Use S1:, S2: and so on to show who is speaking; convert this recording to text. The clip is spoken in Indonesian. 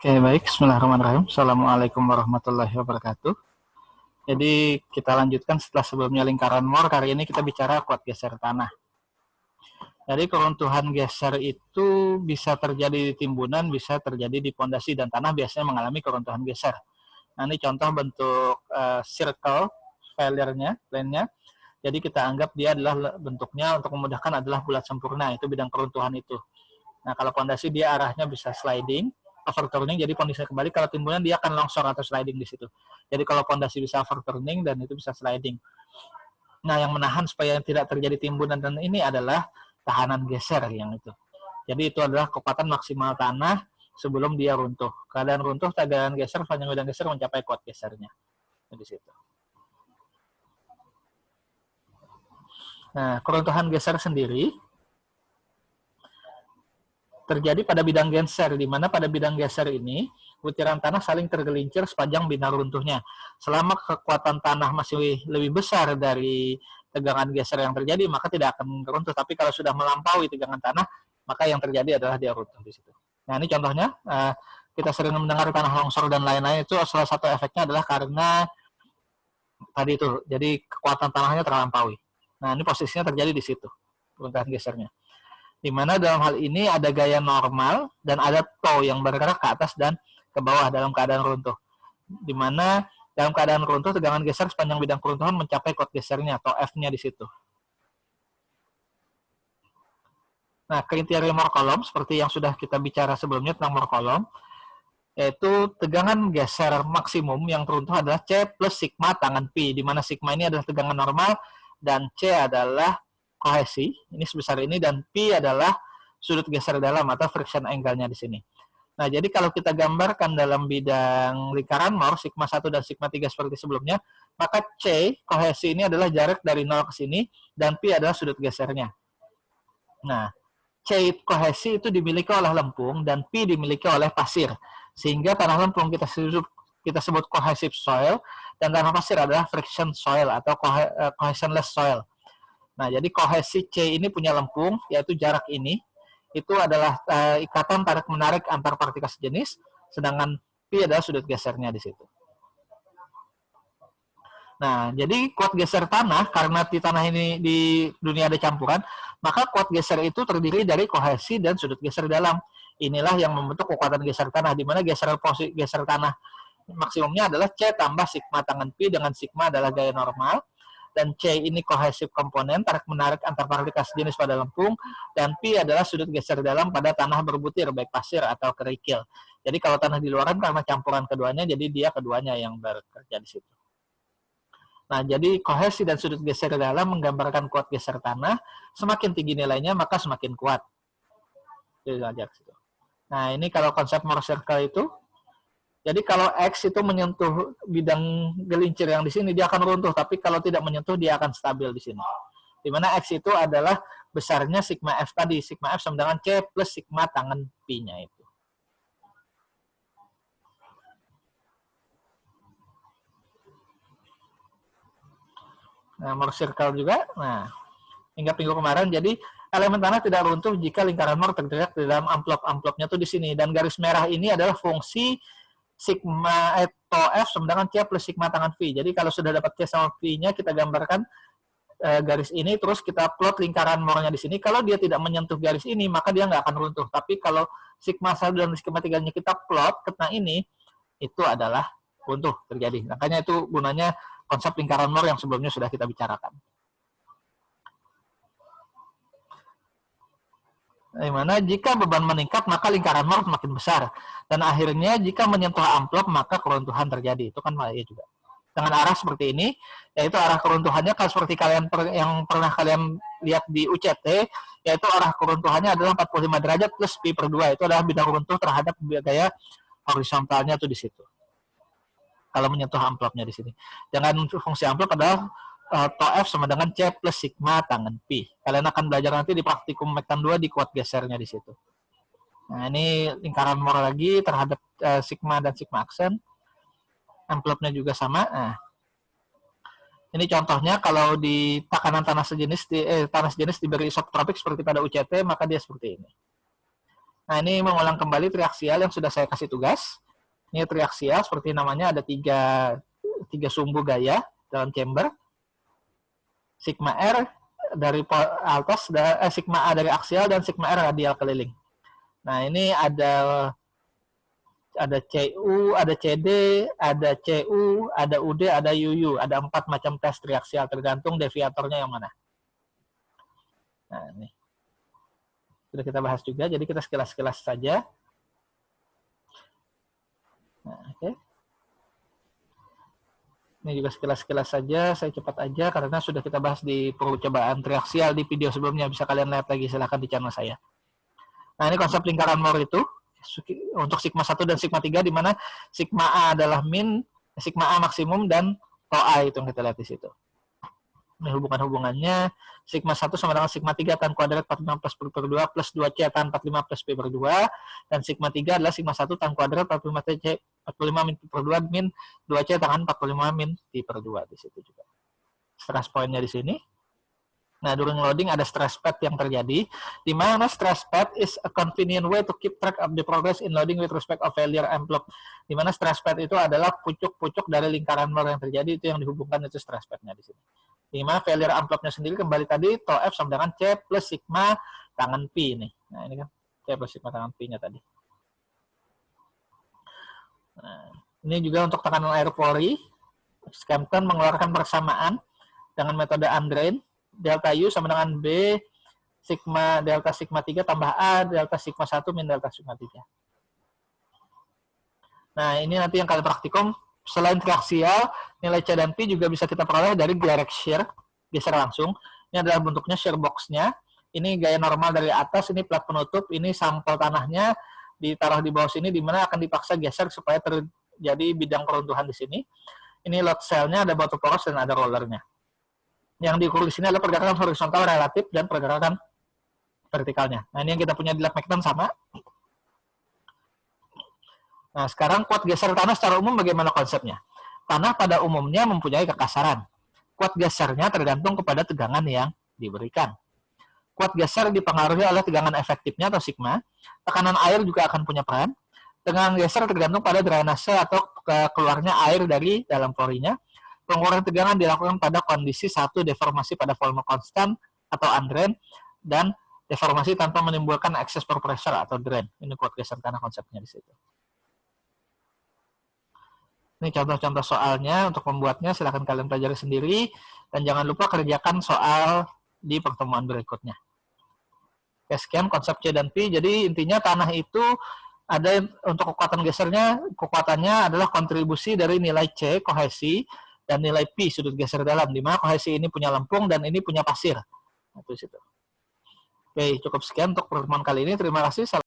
S1: Oke, baik. Bismillahirrahmanirrahim. Assalamualaikum warahmatullahi wabarakatuh. Jadi kita lanjutkan setelah sebelumnya lingkaran Moore. Kali ini kita bicara kuat geser tanah. Jadi keruntuhan geser itu bisa terjadi di timbunan, bisa terjadi di pondasi, dan tanah biasanya mengalami keruntuhan geser. Nah, ini contoh bentuk circle failure-nya, plane-nya. Jadi kita anggap dia adalah bentuknya untuk memudahkan adalah bulat sempurna, itu bidang keruntuhan itu. Nah, kalau pondasi dia arahnya bisa sliding, overturning, jadi pondasi kembali. Kalau timbunan dia akan longsor atau sliding di situ. Jadi kalau pondasi bisa overturning dan itu bisa sliding. Nah, yang menahan supaya tidak terjadi timbunan dan ini adalah tahanan geser yang itu. Jadi itu adalah kekuatan maksimal tanah sebelum dia runtuh. Keadaan runtuh, tegangan geser, panjang bidang geser mencapai kuat gesernya. Di situ. Nah, keruntuhan geser sendiri terjadi pada bidang geser, di mana pada bidang geser ini butiran tanah saling tergelincir sepanjang bidang runtuhnya. Selama kekuatan tanah masih lebih besar dari tegangan geser yang terjadi, maka tidak akan runtuh. Tapi kalau sudah melampaui tegangan tanah, maka yang terjadi adalah dia runtuh di situ. Nah, ini contohnya, kita sering mendengar tanah longsor dan lain-lain, itu salah satu efeknya adalah karena tadi itu, jadi kekuatan tanahnya terlampaui. Nah, ini posisinya terjadi di situ, keruntuhan gesernya. Di mana dalam hal ini ada gaya normal dan ada toe yang bergerak ke atas dan ke bawah dalam keadaan runtuh. Di mana dalam keadaan runtuh tegangan geser sepanjang bidang keruntuhan mencapai kuat gesernya atau F-nya di situ. Nah, kriteria Moore column seperti yang sudah kita bicara sebelumnya tentang Moore column, yaitu tegangan geser maksimum yang teruntuh adalah C plus sigma tangan P, di mana sigma ini adalah tegangan normal dan C adalah kohesi, ini sebesar ini, dan P adalah sudut geser dalam atau friction angle-nya di sini. Nah, jadi kalau kita gambarkan dalam bidang lingkaran Moore, sigma 1 dan sigma 3 seperti sebelumnya, maka C, kohesi ini adalah jarak dari 0 ke sini, dan P adalah sudut gesernya. Nah, C kohesi itu dimiliki oleh lempung, dan P dimiliki oleh pasir. Sehingga tanah lempung kita sebut cohesive soil, dan tanah pasir adalah friction soil atau cohesionless soil. Nah, jadi kohesi C ini punya lempung, yaitu jarak ini. Itu adalah ikatan tarik-menarik antar partikel sejenis, sedangkan P adalah sudut gesernya di situ. Nah, jadi kuat geser tanah, karena di tanah ini di dunia ada campuran, maka kuat geser itu terdiri dari kohesi dan sudut geser dalam. Inilah yang membentuk kekuatan geser tanah, di mana geser tanah maksimumnya adalah C tambah sigma tangan P, dengan sigma adalah gaya normal, dan C ini kohesif komponen, tarik-menarik antar partikel sejenis pada lempung, dan P adalah sudut geser dalam pada tanah berbutir, baik pasir atau kerikil. Jadi kalau tanah di luaran karena campuran keduanya, jadi dia keduanya yang bekerja di situ. Nah, jadi kohesi dan sudut geser dalam menggambarkan kuat geser tanah. Semakin tinggi nilainya, maka semakin kuat. Nah, ini kalau konsep Moore circle itu, jadi kalau X itu menyentuh bidang gelincir yang di sini, dia akan runtuh. Tapi kalau tidak menyentuh, dia akan stabil di sini. Di mana X itu adalah besarnya sigma F tadi. Sigma F sama dengan C plus sigma tangan P-nya itu. Nah, Moore circle juga. Nah, hingga minggu kemarin, jadi elemen tanah tidak runtuh jika lingkaran Moore terdekat di dalam amplop-amplopnya tuh di sini. Dan garis merah ini adalah fungsi sigma atau F sama dengan C plus sigma tangan V. Jadi kalau sudah dapat C sama V-nya, kita gambarkan garis ini, terus kita plot lingkaran Moore-nya di sini. Kalau dia tidak menyentuh garis ini, maka dia nggak akan runtuh. Tapi kalau sigma 1 dan sigma 3-nya kita plot kena ini, itu adalah runtuh terjadi. Makanya itu gunanya konsep lingkaran Moore yang sebelumnya sudah kita bicarakan. Dimana jika beban meningkat, maka lingkaran Moore semakin besar. Dan akhirnya jika menyentuh amplop, maka keruntuhan terjadi. Itu kan bahaya juga. Dengan arah seperti ini, yaitu arah keruntuhannya kalau seperti kalian yang pernah kalian lihat di UCT, yaitu arah keruntuhannya adalah 45 derajat plus pi per 2. Itu adalah bidang runtuh terhadap gaya horizontalnya tuh di situ. Kalau menyentuh amplopnya di sini. Dengan fungsi amplop adalah tau F sama dengan C plus sigma tangan P. Kalian akan belajar nanti di praktikum Mektan 2 di kuat gesernya di situ. Nah, ini lingkaran Moore lagi terhadap sigma dan sigma aksen. Amplopnya juga sama. Nah, ini contohnya kalau di tekanan tanah sejenis diberi isotropik seperti pada UCT, maka dia seperti ini. Nah, ini mengulang kembali triaksial yang sudah saya kasih tugas. Ini triaksial, seperti namanya ada tiga sumbu gaya dalam chamber. Sigma R dari atas, sigma A dari aksial, dan sigma R radial keliling. Nah, ini ada CU, ada CD, ada CU, ada UD, ada UU. Ada 4 macam tes triaksial, tergantung deviatornya yang mana. Nah, ini sudah kita bahas juga, jadi kita sekilas-sekilas saja. Nah, oke. Ini juga sekilas-sekilas saja, saya cepat aja karena sudah kita bahas di percobaan triaksial di video sebelumnya, bisa kalian lihat lagi, silahkan di channel saya. Nah, ini konsep lingkaran Moore itu untuk sigma 1 dan sigma 3, di mana sigma A adalah min, sigma A maksimum, dan tau A itu yang kita lihat di situ. Ini hubungan-hubungannya, sigma 1 sama dengan sigma 3 tan kuadrat 45 plus P per 2 plus 2C tan 45 plus P per 2, dan sigma 3 adalah sigma 1 tan kuadrat 45C 45 min P per 2 min 2C tangan 45 min P per 2 di situ juga. Stress point-nya di sini. Nah, during loading ada stress pad yang terjadi, di mana stress pad is a convenient way to keep track of the progress in loading with respect of failure envelope. Di mana stress pad itu adalah pucuk-pucuk dari lingkaran Moore yang terjadi, itu yang dihubungkan itu stress pad-nya di sini. Di mana failure envelope-nya sendiri kembali tadi tau F sama dengan C plus sigma tangan P ini. Nah, ini kan C plus sigma tangan P-nya tadi. Nah, ini juga untuk tekanan air pori. Scampton mengeluarkan persamaan dengan metode undrain. Delta U sama dengan B sigma delta sigma 3 tambah A delta sigma 1 min delta sigma 3. Nah, ini nanti yang kalian praktikum. Selain triaksial, nilai C dan P juga bisa kita peroleh dari direct shear, geser langsung. Ini adalah bentuknya shear box-nya. Ini gaya normal dari atas, ini plat penutup, ini sampel tanahnya ditaruh di bawah sini, di mana akan dipaksa geser supaya terjadi bidang keruntuhan di sini. Ini load cell-nya, ada batu poros dan ada rollernya. Yang diukur di sini adalah pergerakan horizontal relatif dan pergerakan vertikalnya. Nah, ini yang kita punya di lab Macton sama. Nah, sekarang kuat geser tanah secara umum bagaimana konsepnya? Tanah pada umumnya mempunyai kekasaran. Kuat gesernya tergantung kepada tegangan yang diberikan. Kuat geser dipengaruhi oleh tegangan efektifnya atau sigma. Tekanan air juga akan punya peran. Tegangan geser tergantung pada drainase atau keluarnya air dari dalam porinya. Pengurangan tegangan dilakukan pada kondisi satu deformasi pada volume konstan atau undrain, dan deformasi tanpa menimbulkan excess pressure atau drain. Ini kuat geser tanah konsepnya di situ. Ini contoh-contoh soalnya, untuk membuatnya silahkan kalian pelajari sendiri, dan jangan lupa kerjakan soal di pertemuan berikutnya. Oke, sekian konsep C dan P. Jadi intinya tanah itu ada untuk kekuatan gesernya, kekuatannya adalah kontribusi dari nilai C, kohesi, dan nilai P, sudut geser dalam, di mana kohesi ini punya lempung dan ini punya pasir. Nah, itu situ. Oke, cukup sekian untuk pertemuan kali ini. Terima kasih. Salam